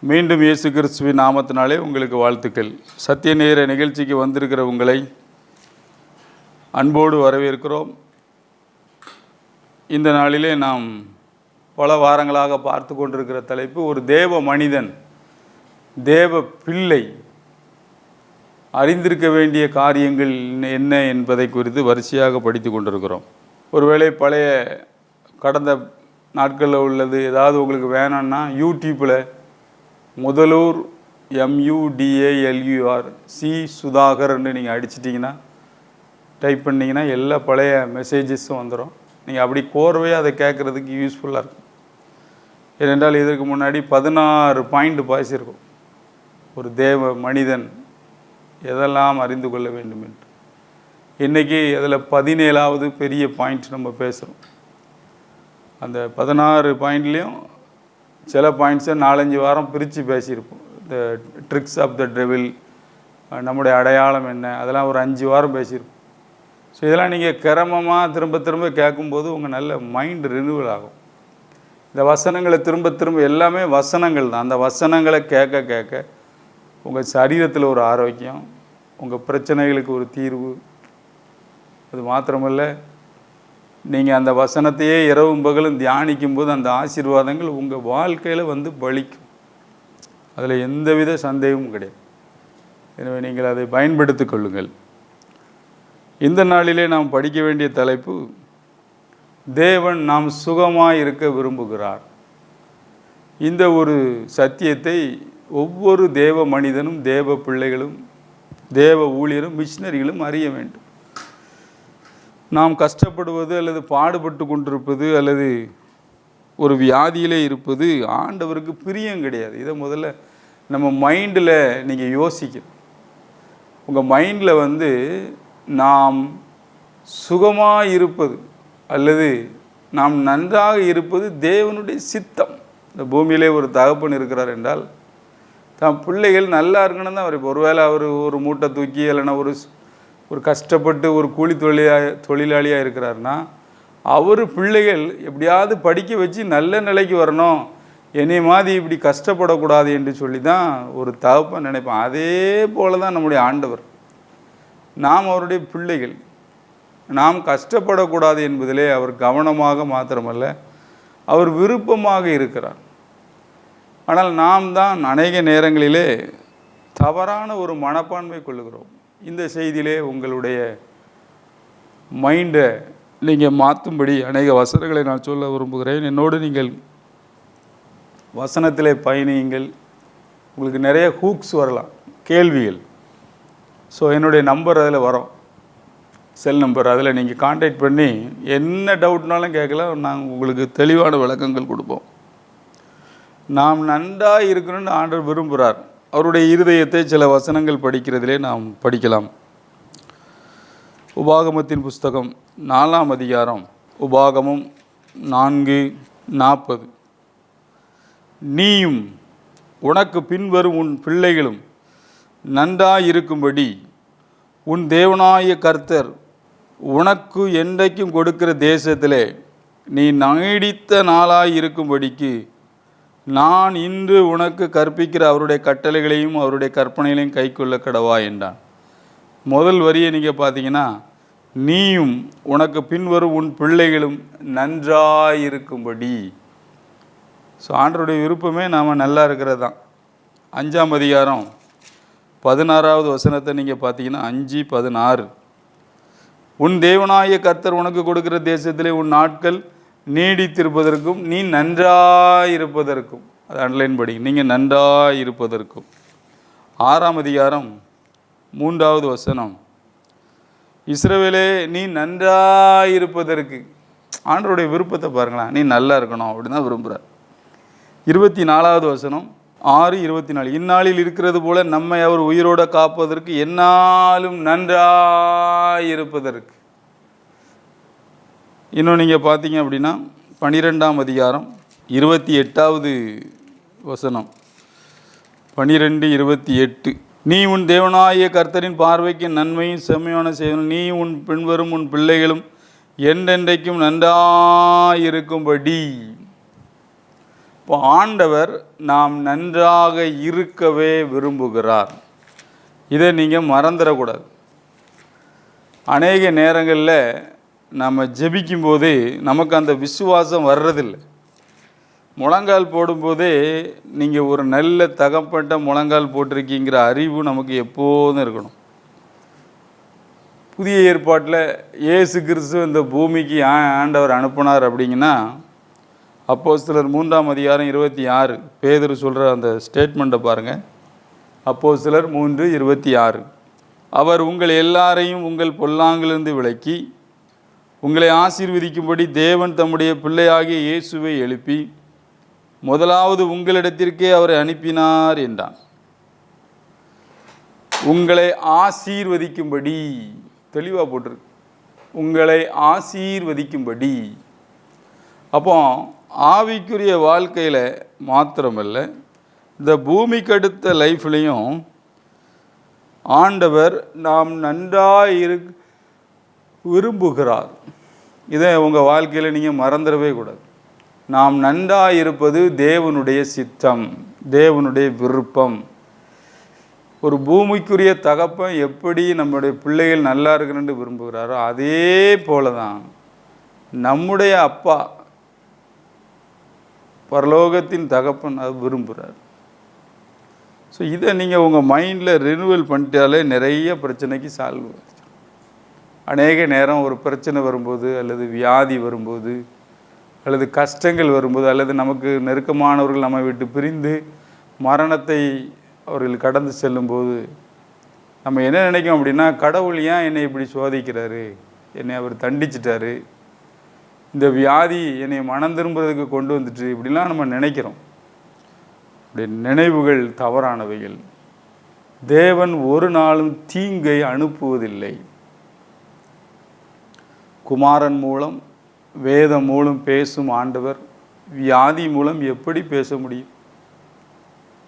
மீண்டும் இயேசு கிறிஸ்துவின் நாமத்தினாலே உங்களுக்கு வாழ்த்துக்கள். சத்திய நேர நிகழ்ச்சிக்கு வந்திருக்கிற உங்களை அன்போடு வரவேற்கிறோம். இந்த நாளிலே நாம் பல வாரங்களாக பார்த்து கொண்டிருக்கிற தலைப்பு ஒரு தேவ மனிதன், தேவ பிள்ளை அறிந்திருக்க வேண்டிய காரியங்கள் என்ன என்பதை குறித்து வரிசையாக படித்து கொண்டிருக்கிறோம். ஒருவேளை பழைய கடந்த நாட்களில் உள்ளது ஏதாவது உங்களுக்கு வேணும்னா யூடியூப்பில் முதலூர் MUDALUR சி சுதாகர்ன்னு நீங்கள் அடிச்சிட்டிங்கன்னா, டைப் பண்ணிங்கன்னா எல்லா பழைய மெசேஜஸும் வந்துடும். நீங்கள் அப்படி கோர்வையாக அதை கேட்குறதுக்கு யூஸ்ஃபுல்லாக இருக்கும். ஏனென்றால் இதற்கு முன்னாடி 16 பாயிண்ட் பேசியிருக்கும். ஒரு தேவ மனிதன் எதெல்லாம் அறிந்து கொள்ள வேண்டும் என்று. இன்றைக்கி அதில் 17வது பெரிய பாயிண்ட் நம்ம பேசுகிறோம். அந்த 16 பாயிண்ட்லேயும் சில பாயிண்ட்ஸை 4-5 வாரம் பிரித்து பேசியிருப்போம். இந்த ட்ரிக்ஸ் ஆஃப் த டெவில், நம்முடைய அடையாளம் என்ன, அதெல்லாம் ஒரு 5 வாரம் பேசியிருப்போம். ஸோ இதெல்லாம் நீங்கள் கிரமமாக திரும்ப திரும்ப கேட்கும்போது உங்கள் நல்ல மைண்டு ரினியூவல் ஆகும். இந்த வசனங்களை திரும்ப திரும்ப எல்லாமே வசனங்கள் தான். அந்த வசனங்களை கேட்க கேட்க உங்கள் சரீரத்தில் ஒரு ஆரோக்கியம், உங்கள் பிரச்சனைகளுக்கு ஒரு தீர்வு. அது மாத்திரமல்ல, நீங்கள் அந்த வசனத்தையே இரவும் பகலும் தியானிக்கும்போது அந்த ஆசீர்வாதங்கள் உங்கள் வாழ்க்கையில் வந்து பலிக்கும். அதில் எந்தவித சந்தேகமும் கிடையாது. எனவே நீங்கள் அதை பயன்படுத்தி கொள்ளுங்கள். இந்த நாளிலே நாம் படிக்க வேண்டிய தலைப்பு, தேவன் நாம் சுகமாக இருக்க விரும்புகிறார். இந்த ஒரு சத்தியத்தை ஒவ்வொரு தேவ மனிதனும், தேவ பிள்ளைகளும், தேவ ஊழியரும், மிஷினரிகளும் அறிய வேண்டும். நாம் கஷ்டப்படுவது அல்லது பாடுபட்டு கொண்டிருப்பது அல்லது ஒரு வியாதியிலே இருப்பது ஆண்டவருக்கு பிரியம் கிடையாது. இதை முதல்ல நம்ம மைண்டில் நீங்கள் யோசிக்கணும். உங்கள் மைண்டில் வந்து நாம் சுகமாக இருப்பது அல்லது நாம் நன்றாக இருப்பது தேவனுடைய சித்தம். இந்த பூமியிலே ஒரு தகப்பன் இருக்கிறார் என்றால் தம் பிள்ளைகள் நல்லா இருக்கணும் தான். அவர் ஒருவேளை அவர் ஒரு மூட்டை தூக்கி இல்லைன்னா ஒரு கஷ்டப்பட்டு ஒரு கூலி தொழிலாளியாக இருக்கிறாருன்னா, அவர் பிள்ளைகள் எப்படியாவது படிக்க வச்சு நல்ல நிலைக்கு வரணும், என்னை மாதிரி இப்படி கஷ்டப்படக்கூடாது என்று சொல்லி தான் ஒரு தகப்பன் நினைப்பான். அதே போல தான் நம்முடைய ஆண்டவர். நாம் அவருடைய பிள்ளைகள். நாம் கஷ்டப்படக்கூடாது என்பதிலே அவர் கவனமாக மாத்திரமல்ல, அவர் விருப்பமாக இருக்கிறார். ஆனால் நாம் தான் அநேக நேரங்களிலே தவறான ஒரு மனப்பான்மை கொள்ளுகிறோம். இந்த செய்தியிலே உங்களுடைய மைண்டை நீங்கள் மாற்றும்படி அநேக வசனங்களை நான் சொல்ல விரும்புகிறேன். என்னோடு நீங்கள் வசனத்திலே பயணியுங்கள். உங்களுக்கு நிறைய ஹூக்ஸ் வரலாம், கேள்விகள். ஸோ என்னுடைய நம்பர் அதில் வரும், செல் நம்பர். அதில் நீங்கள் கான்டாக்ட் பண்ணி என்ன டவுட்னாலும் கேட்கலாம். நாங்கள் உங்களுக்கு தெளிவான விளக்கங்கள் கொடுப்போம். நாம் நன்றாக இருக்கணும்னு ஆண்டவர் விரும்புகிறார். அவருடைய இருதயத்தை சில வசனங்கள் படிக்கிறதிலே நாம் படிக்கலாம். உபாகமத்தின் புஸ்தகம் 4ஆம் அதிகாரம், உபாகமம் 4:40. நீயும் உனக்கு பின்வரும் உன் பிள்ளைகளும் நன்றாயிருக்கும்படி உன் தேவனாய கர்த்தர் உனக்கு என்றைக்கும் கொடுக்கிற தேசத்திலே நீ நீடித்த நாளாயிருக்கும்படிக்கு நான் இன்று உனக்கு கற்பிக்கிற அவருடைய கட்டளைகளையும் அவருடைய கற்பனைகளையும் கைக்கொள்ள கடவா என்றான். முதல் வரியை நீங்கள் பார்த்தீங்கன்னா, நீயும் உனக்கு பின்வரும் உன் பிள்ளைகளும் நன்றாயிருக்கும்படி. ஸோ ஆண்டவருடைய விருப்பமே நாம் நல்லா இருக்கிறது தான். 5ஆம் அதிகாரம் 16வது வசனத்தை நீங்கள் பார்த்தீங்கன்னா, 5:16. உன் தேவனாய கர்த்தர் உனக்கு கொடுக்கிற தேசத்திலே உன் நாட்கள் நீடித்திருப்பதற்கும் நீ நன்றாயிருப்பதற்கும். அது அண்டர்லைன் படி, நீங்கள் நன்றாயிருப்பதற்கும். 6ஆம் அதிகாரம் 3வது வசனம், இஸ்ரவேலே நீ நன்றாயிருப்பதற்கு. ஆண்டவருடைய விருப்பத்தை பாருங்களேன், நீ நல்லா இருக்கணும் அப்படின்னு தான் விரும்புகிறார். 24வது வசனம், 6:24. இந்நாளில் இருக்கிறது போல நம்மை அவர் உயிரோடு காப்பதற்கு எந்நாளும் நன்றாயிருப்பதற்கு. இன்னும் நீங்கள் பார்த்தீங்க அப்படின்னா 12ஆம் அதிகாரம் 28வது வசனம், 12:28. நீ உன் தேவனாய கர்த்தரின் பார்வைக்கு நன்மையும் செம்மையான செய்யணும், நீ உன் பின்வரும் உன் பிள்ளைகளும் என்றென்றைக்கும் நன்றாயிருக்கும்படி. இப்போ ஆண்டவர் நாம் நன்றாக இருக்கவே விரும்புகிறார். இதை நீங்கள் மறந்துடக்கூடாது. அநேக நேரங்களில் நம்ம ஜெபிக்கும்போதே நமக்கு அந்த விசுவாசம் வர்றதில்லை. முழங்கால் போடும்போதே நீங்கள் ஒரு நல்ல தகப்பட்ட முழங்கால் போட்டிருக்கீங்கிற அறிவு நமக்கு எப்போதும் இருக்கணும். புதிய ஏற்பாட்டில் இயேசு கிறிஸ்து இந்த பூமிக்கு ஆண்டவர் அனுப்பினார் அப்படிங்கன்னா அப்போஸ்தலர் 3ஆம் அதிகாரம் 26 பேதுரு சொல்கிற அந்த ஸ்டேட்மெண்ட்டை பாருங்கள். அப்போஸ்தலர் 3:26. அவர் உங்கள் எல்லாரையும் உங்கள் பொல்லாங்கிலிருந்து விலக்கி உங்களை ஆசீர்வதிக்கும்படி தேவன் தம்முடைய பிள்ளையாகிய இயேசுவை எழுப்பி முதலாவது உங்களிடத்திற்கே அவரை அனுப்பினார் என்றான். உங்களை ஆசீர்வதிக்கும்படி தெளிவாக போட்டிருக்கு. உங்களை ஆசீர்வதிக்கும்படி. அப்போ ஆவிக்குரிய வாழ்க்கையில் மாத்திரமல்ல, இந்த பூமிக்கு அடுத்த லைஃப்லையும் ஆண்டவர் நாம் நன்றாக விரும்புகிறார். இதை உங்கள் வாழ்க்கையில் நீங்கள் மறந்துடவே கூடாது. நாம் நன்றாக இருப்பது தேவனுடைய சித்தம், தேவனுடைய விருப்பம். ஒரு பூமிக்குரிய தகப்பன் எப்படி நம்முடைய பிள்ளைகள் நல்லா இருக்கணும்னு விரும்புகிறாரோ அதே போல தான் நம்முடைய அப்பா பரலோகத்தின் தகப்பன் அது விரும்புகிறார். ஸோ இதை நீங்கள் உங்கள் மைண்டில் ரினுவல் பண்ணிட்டாலே நிறைய பிரச்சனைக்கு சால்வ் ஆகும். அநேக நேரம் ஒரு பிரச்சனை வரும்போது அல்லது வியாதி வரும்போது அல்லது கஷ்டங்கள் வரும்போது அல்லது நமக்கு நெருக்கமானவர்கள் நம்மை விட்டு பிரிந்து மரணத்தை அவர்கள் கடந்து செல்லும்போது நம்ம என்ன நினைக்கும் அப்படின்னா, கடவுள் ஏன் என்னை இப்படி சோதிக்கிறாரு, என்னை அவர் தண்டிச்சிட்டாரு, இந்த வியாதி என்னை மனம் திரும்புறதுக்கு கொண்டு வந்துட்டு, இப்படிலாம் நம்ம நினைக்கிறோம். அப்படி நினைவுகள் தவறானவைகள். தேவன் ஒரு நாளும் தீங்கை அனுப்புவதில்லை. குமாரன் மூலம் வேதம் மூலம் பேசும் ஆண்டவர் வியாதி மூலம் எப்படி பேச முடியும்?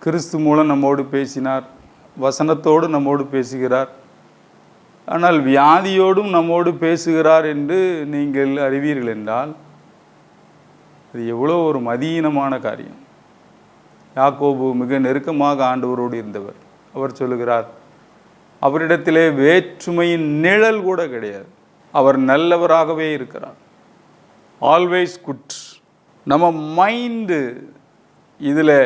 கிறிஸ்து மூலம் நம்மோடு பேசினார், வசனத்தோடு நம்மோடு பேசுகிறார். ஆனால் வியாதியோடும் நம்மோடு பேசுகிறார் என்று நீங்கள் அறிவீர்கள் என்றால் அது எவ்வளோ ஒரு மதியீனமான காரியம். யாக்கோபு மிக நெருக்கமாக ஆண்டவரோடு இருந்தவர். அவர் சொல்லுகிறார், அவரிடத்திலே வேற்றுமையின் நிழல் கூட கிடையாது. அவர் நல்லவராகவே இருக்கிறார். Always good. நம்ம மைண்டு இதில்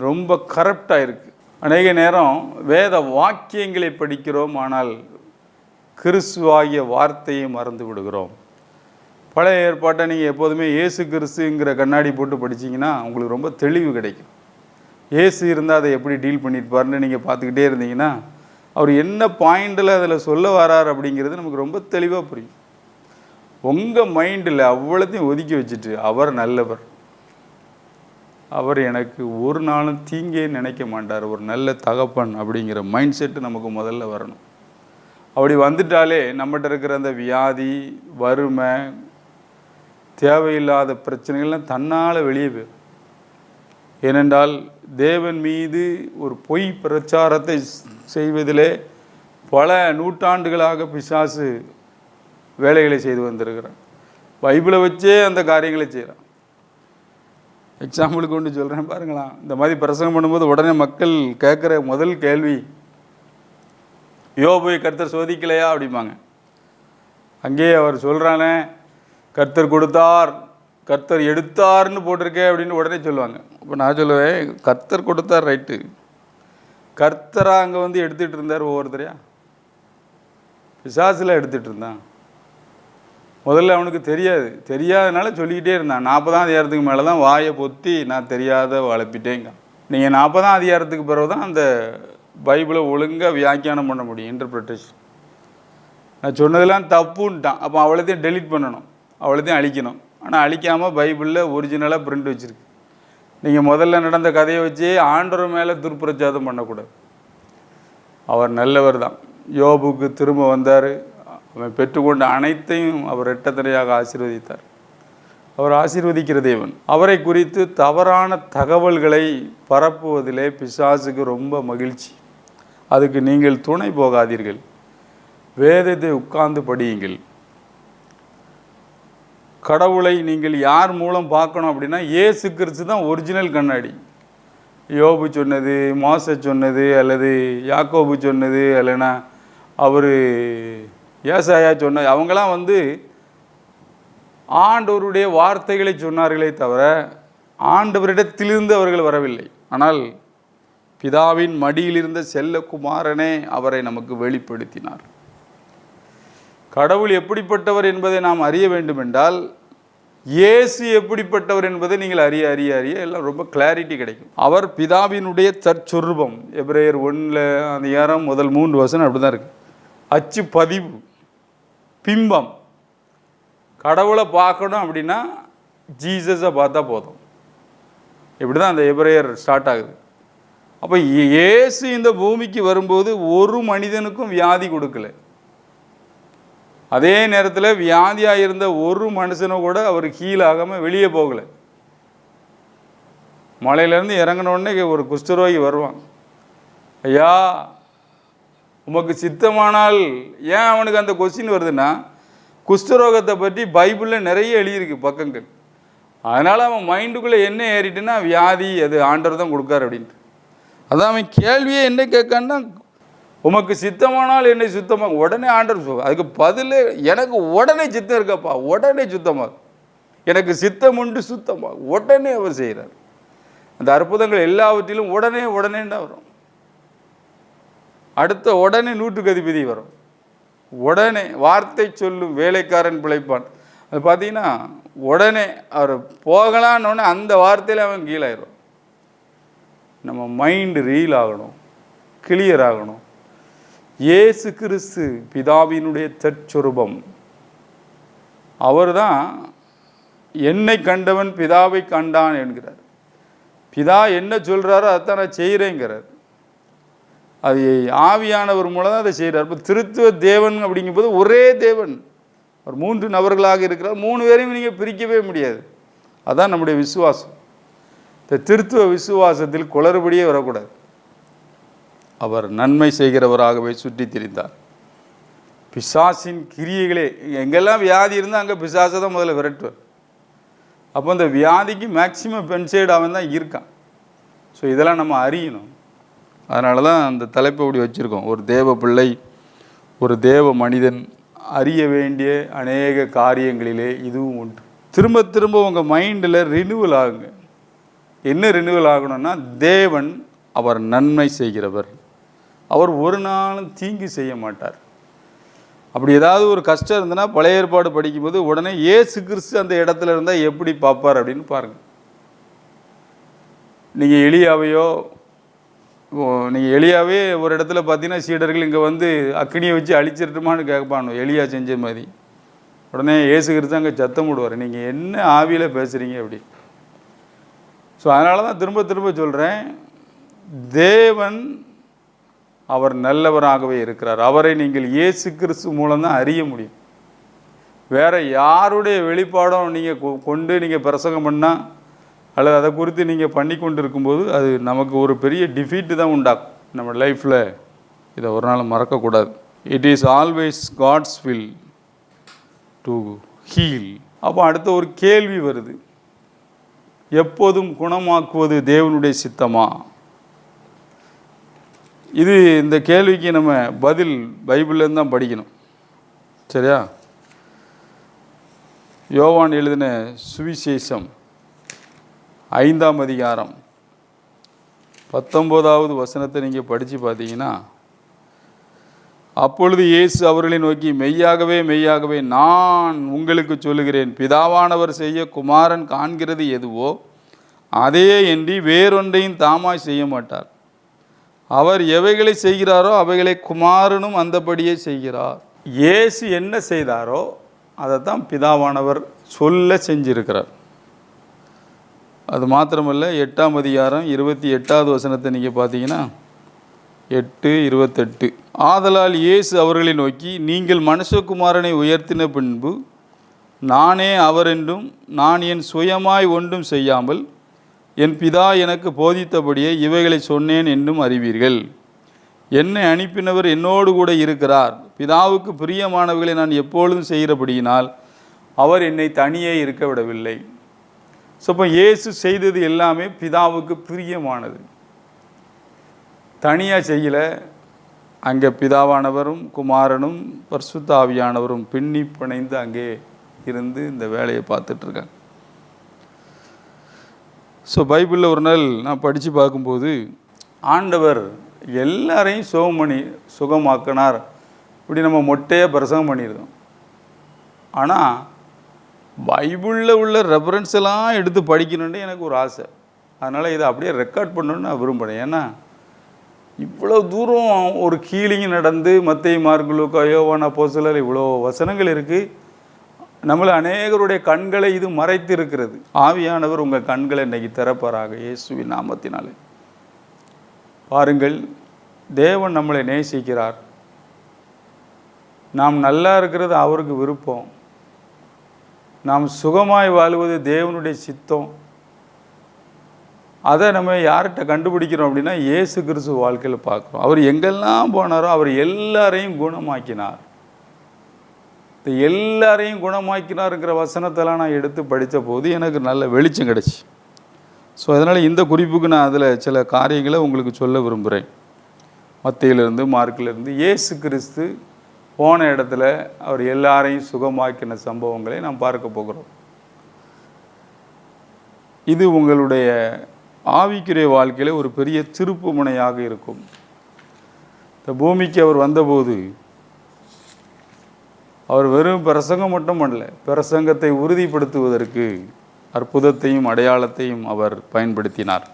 ரொம்ப கரப்டாக இருக்குது. அநேக நேரம் வேத வாக்கியங்களை படிக்கிறோம், ஆனால் கிறிஸ்துவாகிய வார்த்தையை மறந்து விடுகிறோம். பழைய ஏற்பாட்டை நீங்கள் எப்போதுமே இயேசு கிறிஸ்துங்கிற கண்ணாடி போட்டு படிச்சிங்கன்னா உங்களுக்கு ரொம்ப தெளிவு கிடைக்கும். இயேசு இருந்தால் அதை எப்படி டீல் பண்ணியிருப்பாருன்னு நீங்கள் பார்த்துக்கிட்டே இருந்தீங்கன்னா அவர் என்ன பாயிண்டில் அதில் சொல்ல வரார் அப்படிங்கிறது நமக்கு ரொம்ப தெளிவாக புரியும். உங்கள் மைண்டில் அவ்வளோத்தையும் ஒதுக்கி வச்சுட்டு அவர் நல்லவர், அவர் எனக்கு ஒரு நாளும் தீங்கே நினைக்க மாட்டார், ஒரு நல்ல தகப்பன் அப்படிங்கிற மைண்ட் செட்டு நமக்கு முதல்ல வரணும். அப்படி வந்துட்டாலே நம்மகிட்ட இருக்கிற அந்த வியாதி, வறுமை, தேவையில்லாத பிரச்சனைகள்லாம் தன்னால் வெளியே போயிடும். ஏனென்றால் தேவன் மீது ஒரு பொய் பிரச்சாரத்தை செய்வதிலே பல நூற்றாண்டுகளாக பிசாசு வேலைகளை செய்து வந்திருக்கிறான். பைபிளை வச்சே அந்த காரியங்களை செய்கிறான். எக்ஸாம்பிளுக்கு ஒன்று சொல்கிறேன் பாருங்களா. இந்த மாதிரி பிரசங்கம் பண்ணும்போது உடனே மக்கள் கேட்குற முதல் கேள்வி, யோபை கர்த்தர் சோதிக்கலையா அப்படிம்பாங்க. அங்கேயே அவர் சொல்கிறானே, கர்த்தர் கொடுத்தார் கர்த்தர் எடுத்தார்னு போட்டிருக்கே அப்படின்னு உடனே சொல்லுவாங்க. அப்போ நான் சொல்லுவேன், கர்த்தர் கொடுத்தார் ரைட்டு, கர்த்தராக அங்கே வந்து எடுத்துகிட்டு இருந்தார் ஒவ்வொருத்தரையா? பிசாசில் எடுத்துகிட்டு இருந்தான். முதல்ல அவனுக்கு தெரியாதனால சொல்லிக்கிட்டே இருந்தான். 40ஆம் அதிகாரத்துக்கு மேலே தான் வாயை பொத்தி நான் தெரியாத வளர்ப்பிட்டேங்க. நீங்கள் 40ஆம் அதிகாரத்துக்கு பிறகு தான் அந்த பைபிளை ஒழுங்காக வியாக்கியானம் பண்ண முடியும், இன்டர்பிரிட்டேஷன். நான் சொன்னதெல்லாம் தப்புன்ட்டான். அப்போ அவ்வளோத்தையும் டெலீட் பண்ணணும், அவ்வளோத்தையும் அழிக்கணும். ஆனால் அழிக்காமல் பைபிளில் ஒரிஜினலாக பிரிண்ட் வச்சுருக்கு. நீங்கள் முதல்ல நடந்த கதையை வச்சே ஆண்டவர் மேலே துர்பிரச்சாரம் பண்ணக்கூடாது. அவர் நல்லவர் தான். யோபுக்கு திரும்ப வந்தார். அவன் பெற்றுக்கொண்ட அனைத்தையும் அவர் இரட்டத்தனையாக ஆசீர்வதித்தார். அவர் ஆசீர்வதிக்கிற தேவன். அவரை குறித்து தவறான தகவல்களை பரப்புவதிலே பிசாசுக்கு ரொம்ப மகிழ்ச்சி. அதுக்கு நீங்கள் துணை போகாதீர்கள். வேதத்தை உட்கார்ந்து படியுங்கள். கடவுளை நீங்கள் யார் மூலம் பார்க்கணும் அப்படின்னா இயேசு கிறிஸ்து தான் ஒரிஜினல் கண்ணாடி. யோபு சொன்னது, மோசே சொன்னது, அல்லது யாக்கோபு சொன்னது, இல்லைன்னா அவர் ஏசாயா சொன்னது, அவங்களாம் ஆண்டவருடைய வார்த்தைகளை சொன்னார்களே தவிர ஆண்டவரிடத்திலிருந்து அவர்கள் வரவில்லை. ஆனால் பிதாவின் மடியில் இருந்த செல்லகுமாரனே அவரை நமக்கு வெளிப்படுத்தினார். கடவுள் எப்படிப்பட்டவர் என்பதை நாம் அறிய வேண்டும் என்றால் இயேசு எப்படிப்பட்டவர் என்பதை நீங்கள் அறிய அறிய அறிய எல்லாம் ரொம்ப கிளாரிட்டி கிடைக்கும். அவர் பிதாவினுடைய தற்சொரூபம். எபிரேயர் 1 அதிகாரம் முதல் 3 வசனம் அப்படி தான் இருக்குது. அச்சு பதிவு, பிம்பம். கடவுளை பார்க்கணும் அப்படின்னா ஜீசஸை பார்த்தா போதும். இப்படி தான் அந்த எபிரேயர் ஸ்டார்ட் ஆகுது. அப்போ இயேசு இந்த பூமிக்கு வரும்போது ஒரு மனிதனுக்கும் வியாதி கொடுக்கல. அதே நேரத்தில் வியாதியாக இருந்த ஒரு மனுஷனை கூட அவர் ஹீலாகாமல் வெளியே போகலை. மலையிலேருந்து இறங்கினோடனே ஒரு குஷ்டரோகி வருவான். ஐயா உமக்கு சித்தமானால், ஏன் அவனுக்கு அந்த கொஸ்டின் வருதுன்னா குஷ்டரோகத்தை பற்றி பைபிளில் நிறைய எழுதியிருக்கு பக்கங்கள். அதனால் அவன் மைண்டுக்குள்ளே என்ன ஏறிட்டுன்னா வியாதி அது ஆண்டவர் தான் கொடுக்கார் அப்படின்ட்டு. அதான் அவன் கேள்வியே என்ன கேட்கான்னா உமக்கு சித்தமானால் என்னை சுத்தமாக, உடனே ஆண்டவர் அதுக்கு பதில் எனக்கு உடனே சித்தம் இருக்கப்பா, உடனே சுத்தமாக, எனக்கு சித்தம் உண்டு சுத்தமாக, உடனே அவர் செய்கிறார். அந்த அற்புதங்கள் எல்லாவற்றிலும் உடனே உடனேன்னா வரும். அடுத்த உடனே 100க்கு அதிபதி வரும். உடனே வார்த்தை சொல்லும் வேலைக்காரன் பிழைப்பான். அது பார்த்தீங்கன்னா உடனே அவர் போகலான்னு அந்த வார்த்தையில் அவன் கீழாயிரும். நம்ம மைண்டு ரீல் ஆகணும், கிளியர் ஆகணும். இயேசு கிறிஸ்து பிதாவினுடைய தற்சொரூபம். அவர் தான் என்னை கண்டவன் பிதாவை கண்டான் என்கிறார். பிதா என்ன சொல்கிறாரோ அதான் நான் செய்கிறேங்கிறார். அது ஆவியானவர் மூலம் தான் அதை செய்கிறார். இப்போ திருத்துவ தேவன் அப்படிங்கும்போது ஒரே தேவன், அவர் 3 நபர்களாக இருக்கிறார். 3 பேரையும் நீங்கள் பிரிக்கவே முடியாது. அதுதான் நம்முடைய விசுவாசம். இந்த திருத்துவ விசுவாசத்தில் குளறுபடியே வரக்கூடாது. அவர் நன்மை செய்கிறவராகவே சுற்றி திரிந்தார். பிசாசின் கிரியைகளே, எங்கெல்லாம் வியாதி இருந்தால் அங்கே பிசாசை தான் முதல்ல விரட்டுவார். அப்போ அந்த வியாதிக்கு மேக்சிமம் பென்சைடு அவன் தான் இருக்கான். ஸோ இதெல்லாம் நம்ம அறியணும். அதனால தான் அந்த தலைப்பை அப்படி வச்சுருக்கோம். ஒரு தேவ பிள்ளை, ஒரு தேவ மனிதன் அறிய வேண்டிய அநேக காரியங்களிலே இதுவும் உண்டு. திரும்ப திரும்ப உங்கள் மைண்டில் ரினிவல் ஆகுங்க. என்ன ரினிவல் ஆகணும்னா, தேவன் அவர் நன்மை செய்கிறவர், அவர் ஒரு நாளும் தீங்கு செய்ய மாட்டார். அப்படி ஏதாவது ஒரு கஷ்டம் இருந்ததுன்னா பழைய ஏற்பாடு படிக்கும்போது உடனே இயேசு கிறிஸ்து அந்த இடத்துல இருந்தால் எப்படி பார்ப்பார் அப்படின்னு பாருங்கள். நீங்கள் எலியாவே ஒரு இடத்துல பார்த்தீங்கன்னா சீடர்கள் இங்கே அக்னியை வச்சு அழிச்சிருட்டுமான்னு கேட்பானோ, எலியா செஞ்ச மாதிரி. உடனே இயேசு கிறிஸ்து அங்கே சத்தம் விடுவார், நீங்கள் என்ன ஆவியில் பேசுகிறீங்க அப்படி. ஸோ அதனால தான் திரும்ப திரும்ப சொல்கிறேன், தேவன் அவர் நல்லவராகவே இருக்கிறார். அவரை நீங்கள் இயேசு கிறிஸ்து மூலம்தான் அறிய முடியும். வேறு யாருடைய வெளிப்பாடும் நீங்கள் கொண்டு நீங்கள் பிரசங்கம் பண்ணால் அல்லது அதை குறித்து நீங்கள் பண்ணி கொண்டு இருக்கும்போது அது நமக்கு ஒரு பெரிய டிஃபீட்டு தான் உண்டாகும் நம்ம லைஃப்பில். இதை ஒரு நாள் மறக்கக்கூடாது. It is always God's will to heal. அப்போ அடுத்த ஒரு கேள்வி வருது, எப்போதும் குணமாக்குவது தேவனுடைய சித்தமா? இந்த கேள்விக்கு நம்ம பதில் பைபிள்லேருந்து தான் படிக்கணும். சரியா? யோவான் எழுதின சுவிசேஷம் 5ஆம் அதிகாரம் 19வது வசனத்தை நீங்கள் படித்து பார்த்தீங்கன்னா, அப்பொழுது இயேசு அவர்களை நோக்கி, மெய்யாகவே மெய்யாகவே நான் உங்களுக்கு சொல்லுகிறேன், பிதாவானவர் செய்ய குமாரன் காண்கிறது எதுவோ அதையே என்று வேறொன்றையும் தாமாய் செய்ய மாட்டார். அவர் எவைகளை செய்கிறாரோ அவைகளை குமாரனும் அந்தபடியே செய்கிறார். இயேசு என்ன செய்தாரோ அதை தான் பிதாவானவர் சொல்ல செஞ்சிருக்கிறார். அது மாத்திரமல்ல, 8ஆம் அதிகாரம் 28வது வசனத்தை நீங்கள் பார்த்தீங்கன்னா 8:28, ஆதலால் இயேசு அவர்களை நோக்கி, நீங்கள் மனுஷகுமாரனை உயர்த்தின பின்பு நானே அவர் என்றும் நான் என் சுயமாய் ஒன்றும் செய்யாமல் என் பிதா எனக்கு போதித்தபடியே இவைகளை சொன்னேன் என்றும் அறிவீர்கள். என்னை அனுப்பினவர் என்னோடு கூட இருக்கிறார். பிதாவுக்கு பிரியமானவர்களை நான் எப்பொழுதும் செய்கிறபடியினால் அவர் என்னை தனியே இருக்க விடவில்லை. ஸோ இப்போ இயேசு செய்தது எல்லாமே பிதாவுக்கு பிரியமானது. தனியாக செய்யலை. அங்கே பிதாவானவரும் குமாரனும் பரிசுத்த ஆவியானவரும் பின்னி பிணைந்து அங்கே இருந்து இந்த வேலையை பார்த்துட்ருக்காங்க. ஸோ பைபிளில் ஒரு நாள் நான் படித்து பார்க்கும்போது ஆண்டவர் எல்லாரையும் சுகமாக்கினார் இப்படி நம்ம மொட்டையாக பிரசங்கம் பண்ணியிருந்தோம். ஆனால் பைபிளில் உள்ள ரெஃபரன்ஸ் எல்லாம் எடுத்து படிக்கணுன்னு எனக்கு ஒரு ஆசை. அதனால் இதை அப்படியே ரெக்கார்ட் பண்ணணுன்னு நான் விரும்புகிறேன். ஏன்னா இவ்வளோ தூரம் ஒரு ஹீலிங் நடந்து மத்தேயு, மார்க்கு, லூக்கா, யோவான், அப்போஸ்தலர் இவ்வளோ வசனங்கள் இருக்குது. நம்மளை அநேகருடைய கண்களை இது மறைத்து இருக்கிறது. ஆவியானவர் உங்கள் கண்களை இன்னைக்கு திறப்பாராக இயேசுவின் நாமத்தினாலே. பாருங்கள், தேவன் நம்மளை நேசிக்கிறார். நாம் நல்லா இருக்கிறது அவருக்கு விருப்பம். நாம் சுகமாய் வாழ்வது தேவனுடைய சித்தம். அதை நம்ம யார்கிட்ட கண்டுபிடிக்கிறோம் அப்படின்னா இயேசு கிறிஸ்து வாழ்க்கையில் பார்க்குறோம். அவர் எங்கெல்லாம் போனாரோ அவர் எல்லாரையும் குணமாக்கினார். இந்த எல்லாரையும் குணமாக்கினாருங்கிற வசனத்தெல்லாம் நான் எடுத்து படித்த போது எனக்கு நல்ல வெளிச்சம் கிடச்சி. ஸோ அதனால் இந்த குறிப்புக்கு நான் அதில் சில காரியங்களை உங்களுக்கு சொல்ல விரும்புகிறேன். மத்தேயிலிருந்து மார்க்கிலிருந்து இயேசு கிறிஸ்து போன இடத்துல அவர் எல்லாரையும் சுகமாக்கின சம்பவங்களை நாம் பார்க்க போகிறோம். இது உங்களுடைய ஆவிக்குரிய வாழ்க்கையில் ஒரு பெரிய திருப்பு முனையாக இருக்கும். இந்த பூமிக்கு அவர் வந்தபோது அவர் வெறும் பிரசங்கம் மட்டும் பண்ணல, பிரசங்கத்தை உறுதிப்படுத்துவதற்கு அற்புதத்தையும் அடையாளத்தையும் அவர் பயன்படுத்தினார்.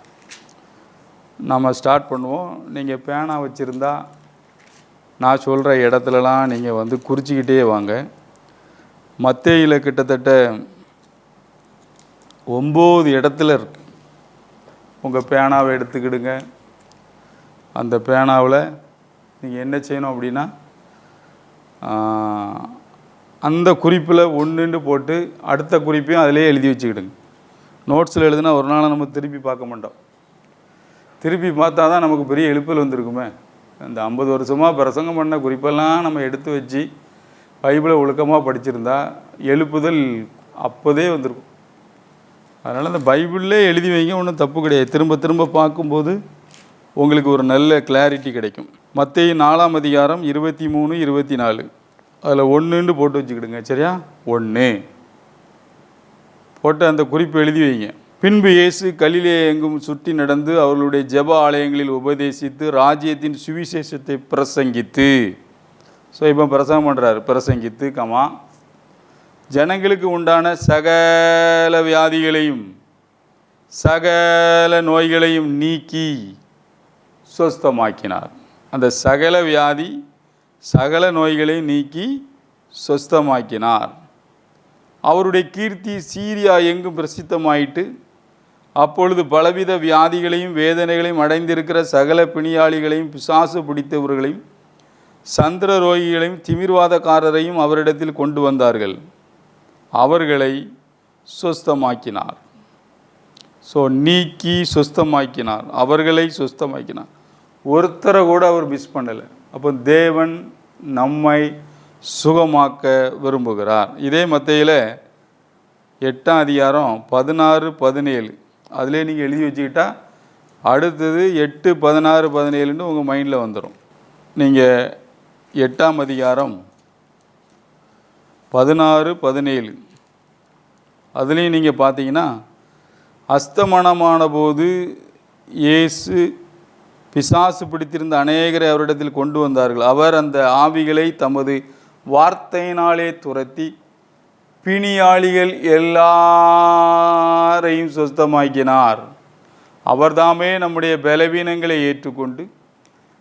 நாம் ஸ்டார்ட் பண்ணுவோம். நீங்கள் பேனா வச்சுருந்தா நான் சொல்கிற இடத்துலலாம் நீங்கள் குறிச்சிக்கிட்டே வாங்க. மத்தேயில கிட்டத்தட்ட 9 இடத்துல இருக்கு. உங்கள் பேனாவை எடுத்துக்கிடுங்க. அந்த பேனாவில் நீங்கள் என்ன செய்யணும் அப்படின்னா அந்த குறிப்பில் 1ன்னு போட்டு அடுத்த குறிப்பையும் அதிலே எழுதி வச்சுக்கிடுங்க. நோட்ஸில் எழுதுனா ஒரு நாள் நம்ம திருப்பி பார்க்க மாட்டோம். திருப்பி பார்த்தா தான் நமக்கு பெரிய எழுப்பல் வந்திருக்குமே. அந்த 50 வருஷமாக பிரசங்கம் பண்ண குறிப்பெல்லாம் நம்ம எடுத்து வச்சு பைபிளை ஒழுக்கமாக படிச்சிருந்தா எழுப்புதல் அப்போதே வந்திருக்கும். அதனால் அந்த பைபிள்லே எழுதி வைங்க, ஒன்றும் தப்பு கிடையாது. திரும்ப திரும்ப பார்க்கும்போது உங்களுக்கு ஒரு நல்ல கிளாரிட்டி கிடைக்கும். மத்தேயு 4ஆம் அதிகாரம் 23, 24 அதில் 1ன்னு போட்டு வச்சுக்கிடுங்க. சரியா? 1 போட்டு அந்த குறிப்பு எழுதி வைங்க. பின்பு இயேசு கலிலே எங்கும் சுற்றி நடந்து அவர்களுடைய ஜெப ஆலயங்களில் உபதேசித்து ராஜ்யத்தின் சுவிசேஷத்தை பிரசங்கித்து. ஸோ இப்போ பிரசங்கம் பண்ணுறாரு. பிரசங்கித்து ஜனங்களுக்கு உண்டான சகல வியாதிகளையும் சகல நோய்களையும் நீக்கி சொஸ்தமாக்கினார். அந்த சகல வியாதி சகல நோய்களை நீக்கி சொஸ்தமாக்கினார். அவருடைய கீர்த்தி சீரியா எங்கும் பிரசித்தமாயிட்டு அப்பொழுது பலவித வியாதிகளையும் வேதனைகளையும் அடைந்திருக்கிற சகல பிணியாளிகளையும் பிசாசு பிடித்தவர்களையும் சந்திர ரோகிகளையும் திமிர்வாதக்காரரையும் அவரிடத்தில் கொண்டு வந்தார்கள். அவர்களை சொஸ்தமாக்கினார். ஸோ நீக்கி சொஸ்தமாக்கினார், அவர்களை சொஸ்தமாக்கினார். ஒருத்தரை கூட அவர் மிஸ் பண்ணலை. அப்போ தேவன் நம்மை சுகமாக்க விரும்புகிறார். இதே மத்தேயில 8ஆம் அதிகாரம் 16, 17 அதிலே நீங்கள் எழுதி வச்சுக்கிட்டா அடுத்தது 8, 16, 17ன்னு உங்கள் மைண்டில் வந்துடும். நீங்கள் 8ஆம் அதிகாரம் 16, 17 அதுலேயும் நீங்கள் பார்த்தீங்கன்னா அஸ்தமனமான போது இயேசு பிசாசு பிடித்திருந்த அநேகரை அவரிடத்தில் கொண்டு வந்தார்கள். அவர் அந்த ஆவிகளை தமது வார்த்தையினாலே துரத்தி பிணியாளிகள் எல்லாரையும் சொஸ்தமாக்கினார். அவர்தாமே நம்முடைய பலவீனங்களை ஏற்றுக்கொண்டு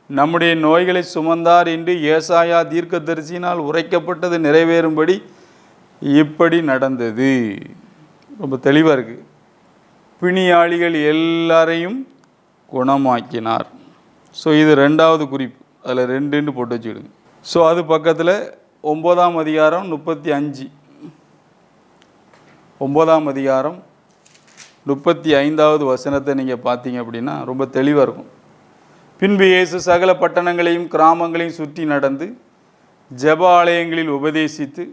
நம்முடைய நோய்களை சுமந்தார் என்று ஏசாயா தீர்க்கதரிசியினால் உரைக்கப்பட்டது நிறைவேறும்படி இப்படி நடந்தது. ரொம்ப தெளிவாக இருக்குது. பிணியாளிகள் எல்லாரையும் குணமாக்கினார். ஸோ இது 2வது குறிப்பு. அதில் 2ன்னு போட்டு வச்சுக்கிடுங்க. ஸோ அது பக்கத்தில் 9ஆம் அதிகாரம் 35 9ஆம் அதிகாரம் 35வது வசனத்தை நீங்கள் பார்த்தீங்க அப்படின்னா ரொம்ப தெளிவாக இருக்கும். பின்பு இயேசு சகல பட்டணங்களையும் கிராமங்களையும் சுற்றி நடந்து ஜெப ஆலயங்களில் உபதேசித்து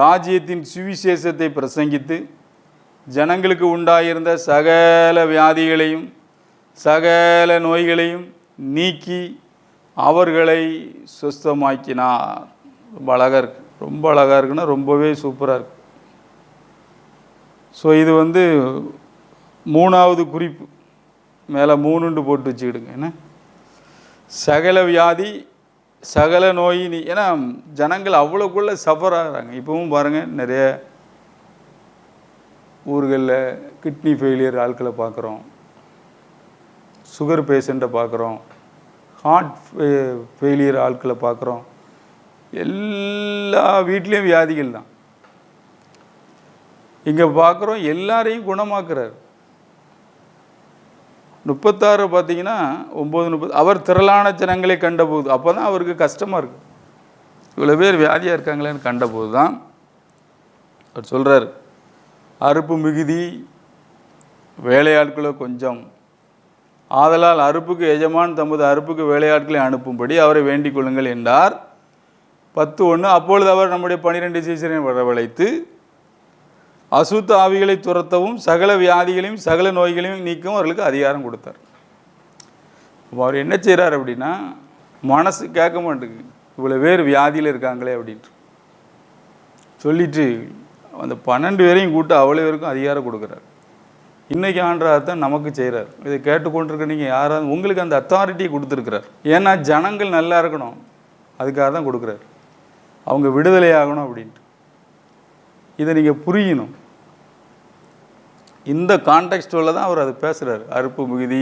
ராஜ்யத்தின் சுவிசேஷத்தை பிரசங்கித்து ஜனங்களுக்கு உண்டாயிருந்த சகல வியாதிகளையும் சகல நோய்களையும் நீக்கி அவர்களை சுஸ்தமாக்கினார். ரொம்ப அழகாக இருக்குது. ரொம்ப அழகாக இருக்குன்னா ரொம்பவே சூப்பராக இருக்குது. ஸோ இது 3வது குறிப்பு. மேலே 3 போட்டு வச்சுக்கிடுங்க. என்ன சகல வியாதி சகல நோய் ஏன்னா ஜனங்கள் அவ்வளோக்குள்ளே சஃபர் ஆகிறாங்க. இப்போவும் பாருங்கள், நிறைய ஊர்களில் கிட்னி ஃபெயிலியர் ஆட்களை பார்க்குறோம், சுகர் பேஷண்ட்டை பார்க்குறோம், ஹார்ட் ஃபெயிலியர் ஆட்களை பார்க்குறோம். எல்லா வீட்லேயும் வியாதிகள் தான். இங்கே பார்க்குறோம், எல்லாரையும் குணமாக்குறார். 36 பார்த்தீங்கன்னா 9:30 அவர் திரளான ஜனங்களை கண்டபோது, அப்போ தான் அவருக்கு கஷ்டமாக இருக்குது. இவ்வளோ பேர் வியாதியாக இருக்காங்களேன்னு கண்டபோது தான் அவர் சொல்கிறார், அறுப்பு மிகுதி வேலையாட்களோ கொஞ்சம், ஆதலால் அறுப்புக்கு எஜமான் தமது அறுப்புக்கு வேலையாட்களை அனுப்பும்படி அவரை வேண்டிக் கொள்ளுங்கள் என்றார். 10:1 அப்பொழுது அவர் நம்முடைய 12 சீசரை வரவழைத்து அசுத்த ஆவிகளை துரத்தவும் சகல வியாதிகளையும் சகல நோய்களையும் நீக்கவும் அவர்களுக்கு அதிகாரம் கொடுத்தார். அவர் என்ன செய்கிறார் அப்படின்னா, மனசு கேட்க மாட்டேங்குது, இவ்வளோ பேர் வியாதியில் இருக்காங்களே அப்படின்ட்டு சொல்லிட்டு அந்த 12 பேரையும் கூட்டு அவ்வளோ பேருக்கும் அதிகாரம் கொடுக்குறார். இன்றைக்கி ஆண்டவர் தான் நமக்கு செய்கிறார். இதை கேட்டுக்கொண்டிருக்க நீங்கள் யாராவது உங்களுக்கு அந்த அத்தாரிட்டியை கொடுத்துருக்கிறார். ஏன்னா ஜனங்கள் நல்லா இருக்கணும், அதுக்காக தான் கொடுக்குறாரு. அவங்க விடுதலை ஆகணும் அப்படின்ட்டு. இதை நீங்கள் புரியணும். இந்த கான்டெக்ஸ்டில் தான் அவர் அதை பேசுகிறார். அறுப்பு மிகுதி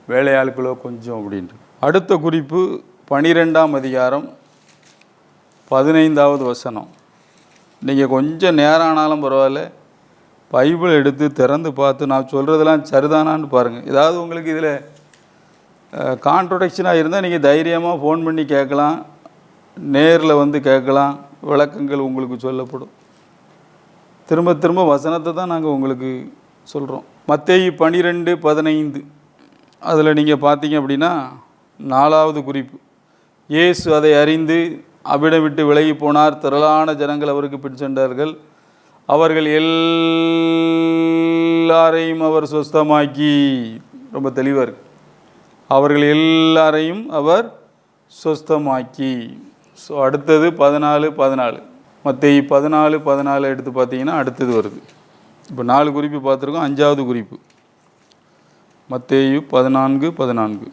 வேலையாட்களோ கொஞ்சம் அப்படின்ட்டு. அடுத்த குறிப்பு 12ஆம் அதிகாரம் 15வது வசனம். நீங்கள் கொஞ்சம் நேரம் ஆனாலும் பரவாயில்ல, பைபிள் எடுத்து திறந்து பார்த்து நான் சொல்கிறதெல்லாம் சரிதானான்னு பாருங்கள். ஏதாவது உங்களுக்கு இதில் கான்ட்ரடிக்ஷனாக இருந்தால் நீங்கள் தைரியமாக ஃபோன் பண்ணி கேட்கலாம், நேரில் கேட்கலாம், விளக்கங்கள் உங்களுக்கு சொல்லப்படும். திரும்ப திரும்ப வசனத்தை தான் நாங்கள் உங்களுக்கு சொல்கிறோம். மத்தேயு 12:15 அதில் நீங்கள் பார்த்தீங்க அப்படின்னா 4வது குறிப்பு. இயேசு அதை அறிந்து அவ்விடம் விட்டு விலகி போனார். திரளான ஜனங்கள் அவருக்கு பின் சென்றார்கள். அவர்கள் எல்லாரையும் அவர் சுஸ்தமாக்கி, ரொம்ப தெளிவாக இருக்கு, அவர்கள் எல்லாரையும் அவர் சுஸ்தமாக்கி. ஸோ அடுத்தது 14:14 மத்தேயு 14:14 எடுத்து பார்த்தீங்கன்னா அடுத்தது வருது. இப்போ 4 குறிப்பு பார்த்துருக்கோம். 5வது குறிப்பு மத்தேயு 14:14.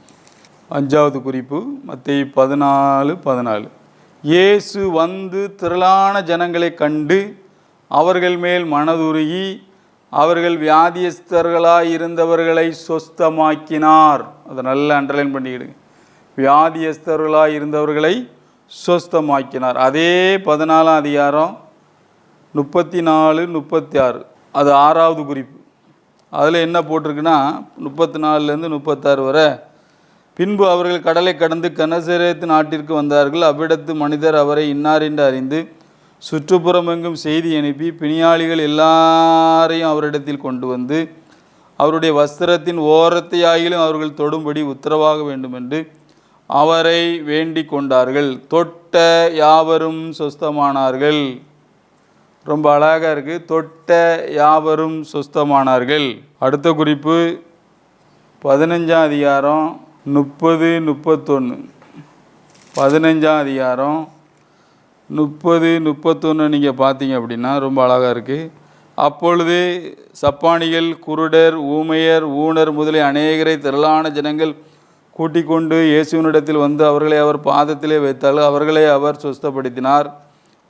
5வது குறிப்பு மத்தேயு 14:14. இயேசு வந்து திரளான ஜனங்களை கண்டு அவர்கள் மேல் மனதுருகி அவர்கள் வியாதியஸ்தர்களாய் இருந்தவர்களை சொஸ்தமாக்கினார். அதை நல்லா அண்டர்லைன் பண்ணிக்கிடுங்க. வியாதியஸ்தர்களாய் இருந்தவர்களை சொஸ்தமாக்கினார். அதே 14ஆம் அதிகாரம் 34-36 அது 6வது குறிப்பு. அதில் என்ன போட்டிருக்குன்னா 34லேருந்து 36 வரை, பின்பு அவர்கள் கடலை கடந்து கனசரேத்து நாட்டிற்கு வந்தார்கள். அவ்விடத்து மனிதர் அவரை இன்னார் என்று அறிந்து சுற்றுப்புறமெங்கும் செய்தி அனுப்பி பிணியாளிகள் எல்லாரையும் அவரிடத்தில் கொண்டு வந்து அவருடைய வஸ்திரத்தின் ஓரத்தையாயிலும் அவர்கள் தொடும்படி உத்தரவாக வேண்டும் என்று அவரை வேண்டிக் கொண்டார்கள். தொட்ட யாவரும் சொஸ்தமானார்கள். ரொம்ப அழகாக இருக்குது. தொட்ட யாவரும் சொஸ்தமானார்கள். அடுத்த குறிப்பு 15ஆம் அதிகாரம் 30-31. 15ஆம் அதிகாரம் 30-31 நீங்கள் பார்த்தீங்க அப்படின்னா ரொம்ப அழகாக இருக்குது. அப்பொழுது சப்பானிகள், குருடர், ஊமையர், ஊனர் முதலிய அநேகரை திரளான ஜனங்கள் கூட்டிக் கொண்டு இயேசுவினிடத்தில் வந்து அவர்களை அவர் பாதத்திலே வைத்தார்கள். அவர்களை அவர் சுஸ்தப்படுத்தினார்.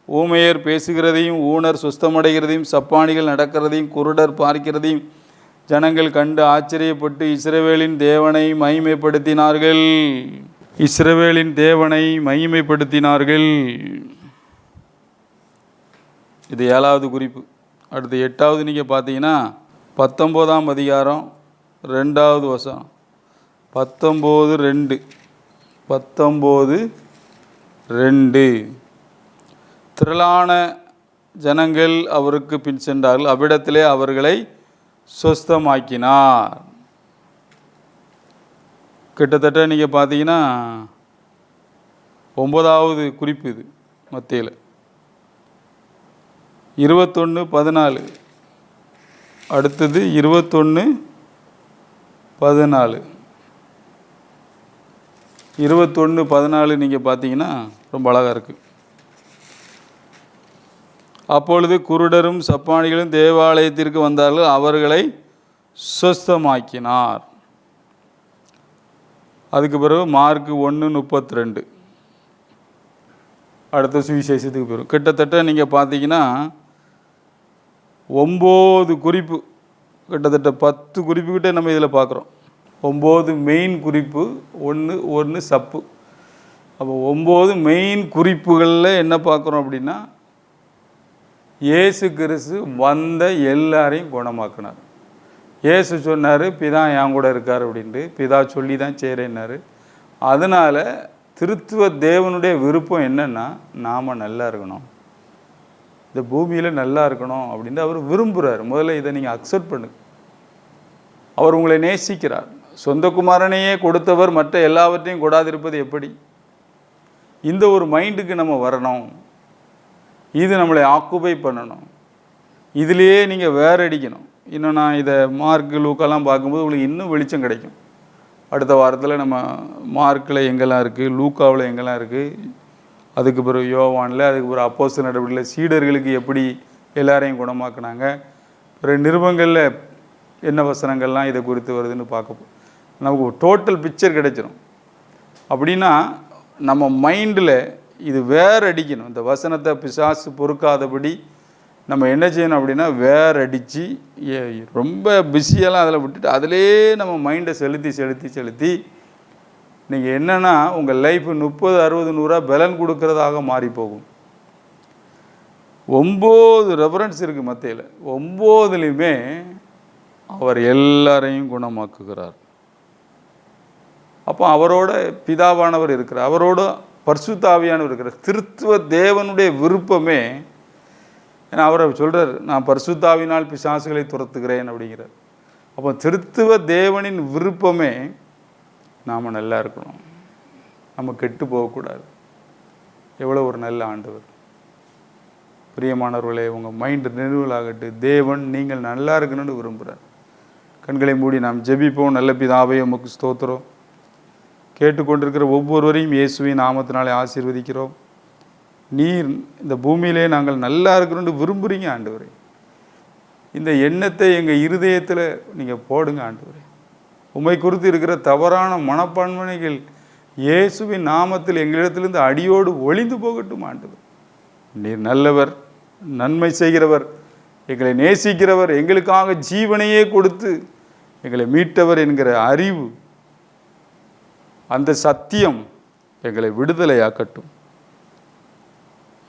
ஊமையர் பேசுகிறதையும் ஊனர் சுஸ்தமடைகிறதையும் சப்பானிகள் நடக்கிறதையும் குருடர் பார்க்கிறதையும் ஜனங்கள் கண்டு ஆச்சரியப்பட்டு இஸ்ரவேலின் தேவனை மகிமைப்படுத்தினார்கள். இஸ்ரவேலின் தேவனை மகிமைப்படுத்தினார்கள். இது 7வது குறிப்பு. அடுத்து 8வது நீங்கள் பார்த்தீங்கன்னா 19ஆம் அதிகாரம் 2வது வசனம். 19:2 திரளான ஜனங்கள் அவருக்கு பின் சென்றார்கள். அவ்விடத்திலே அவர்களை சொஸ்தமாக்கினார். கிட்டத்தட்ட நீங்கள் பார்த்தீங்கன்னா 9வது குறிப்பு இது மத்தேயுல. 21:14. அடுத்தது 21:14. 21:14 நீங்கள் பார்த்தீங்கன்னா ரொம்ப அழகாக இருக்குது. அப்பொழுது குருடரும் சப்பானிகளும் தேவாலயத்திற்கு வந்தார்கள், அவர்களை சுஸ்தமாக்கினார். அதுக்கு பிறகு மார்க் 1:32. அடுத்த சுவிசேஷத்துக்கு போயிடும். கிட்டத்தட்ட நீங்கள் பார்த்தீங்கன்னா 9 குறிப்பு, கிட்டத்தட்ட 10 குறிப்புக்கிட்ட நம்ம இதில் பார்க்குறோம். 9 மெயின் குறிப்பு, ஒன்று சப்பு. அப்போ 9 மெயின் குறிப்புகளில் என்ன பார்க்குறோம் அப்படின்னா, இயேசு கிறிஸ்து வந்த எல்லாரையும் குணமாக்கினார். இயேசு சொன்னார், பிதா என் கூட இருக்கார் அப்படின்ட்டு. பிதா சொல்லி தான் செய்கிறேன்னாரு. அதனால் திருத்துவ தேவனுடைய விருப்பம் என்னென்னா, நாம் நல்லா இருக்கணும், இந்த பூமியில் நல்லா இருக்கணும் அப்படின்ட்டு அவர் விரும்புகிறார். முதல்ல இதை நீங்கள் அக்செப்ட் பண்ணுங்க. அவர் உங்களை நேசிக்கிறார். சொந்த குமாரனையே கொடுத்தவர் மற்ற எல்லாவற்றையும் கொடாதிருப்பது எப்படி? இந்த ஒரு மைண்டுக்கு நம்ம வரணும். இது நம்மளை ஆக்குபை பண்ணணும். இதிலேயே நீங்கள் வேற அடிக்கணும். இன்னும் நான் இதை மார்க் லூக்கெல்லாம் பார்க்கும்போது உங்களுக்கு இன்னும் வெளிச்சம் கிடைக்கும். அடுத்த வாரத்தில் நம்ம மார்க்கில் எங்கெல்லாம் இருக்குது, லூக்காவில் எங்கெல்லாம் இருக்குது, அதுக்கு பிறகு யோவானில், அதுக்கு பிறகு அப்போஸ்தலர் நடவடிக்கையில் சீடர்களுக்கு எப்படி எல்லாரையும் குணமாக்குனாங்க, பிறகு நிருபங்களில் என்ன வசனங்கள்லாம் இதை குறித்து வருதுன்னு பார்க்க நமக்கு ஒரு டோட்டல் பிக்சர் கிடைச்சிடும். அப்படின்னா நம்ம மைண்டில் இது வேற அடிக்கணும். இந்த வசனத்தை பிசாசு பொறுக்காதபடி நம்ம என்ன செய்யணும் அப்படின்னா, வேற அடித்து ரொம்ப பிஸியெல்லாம் அதில் விட்டுட்டு அதிலே நம்ம மைண்டை செலுத்தி நீங்கள் என்னென்னா உங்கள் லைஃப் 30, 60, 100 பலன் கொடுக்கறதாக மாறி போகும். 9 ரெஃபரன்ஸ் இருக்குது மத்தேயுல. 9லையுமே அவர் எல்லாரையும் குணமாக்குகிறார். அப்போ அவரோட பிதாவானவர் இருக்கிறார், அவரோட பரிசுத்த ஆவியானவர் இருக்கிறார். திருத்துவ தேவனுடைய விருப்பமே, ஏன்னா அவரை சொல்கிறார், நான் பரிசுத்த ஆவியினால் பிசாசுகளை துரத்துகிறேன் அப்படிங்கிறார். அப்போ திருத்துவ தேவனின் விருப்பமே நாம் நல்லா இருக்கணும், நம்ம கெட்டு போகக்கூடாது. எவ்வளோ ஒரு நல்ல ஆண்டவர். பிரியமானவர்களே, உங்கள் மைண்டு நினைவுகளாகட்டு. தேவன் நீங்கள் நல்லா இருக்கணும்னு விரும்புகிறார். கண்களை மூடி நாம் ஜெபிப்போம். நல்ல பிதாவே, உமக்கு ஸ்தோத்திரம். கேட்டுக்கொண்டிருக்கிற ஒவ்வொருவரையும் இயேசுவின் நாமத்தினாலே ஆசீர்வதிக்கிறோம். நீர் இந்த பூமியிலே நாங்கள் நல்லா இருக்கணும்னு விரும்புகிறீங்க ஆண்டவரே. இந்த எண்ணத்தை எங்கள் இருதயத்தில் நீங்கள் போடுங்க ஆண்டவரே. உம்மை குறித்து இருக்கிற தவறான மனப்பான்மைகள் இயேசுவின் நாமத்தில் எங்களிடத்திலிருந்து அடியோடு ஒளிந்து போகட்டும் ஆண்டவர். நீர் நல்லவர், நன்மை செய்கிறவர், எங்களை நேசிக்கிறவர், எங்களுக்காக ஜீவனையே கொடுத்து எங்களை மீட்டவர் என்கிற அறிவு, அந்த சத்தியம் எங்களை விடுதலையாக்கட்டும்.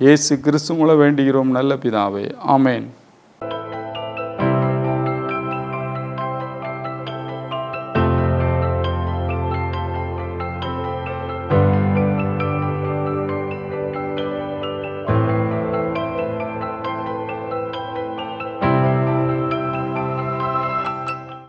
இயேசு கிறிஸ்து மூலம் வேண்டுகிறோம் நல்ல பிதாவே. ஆமேன்.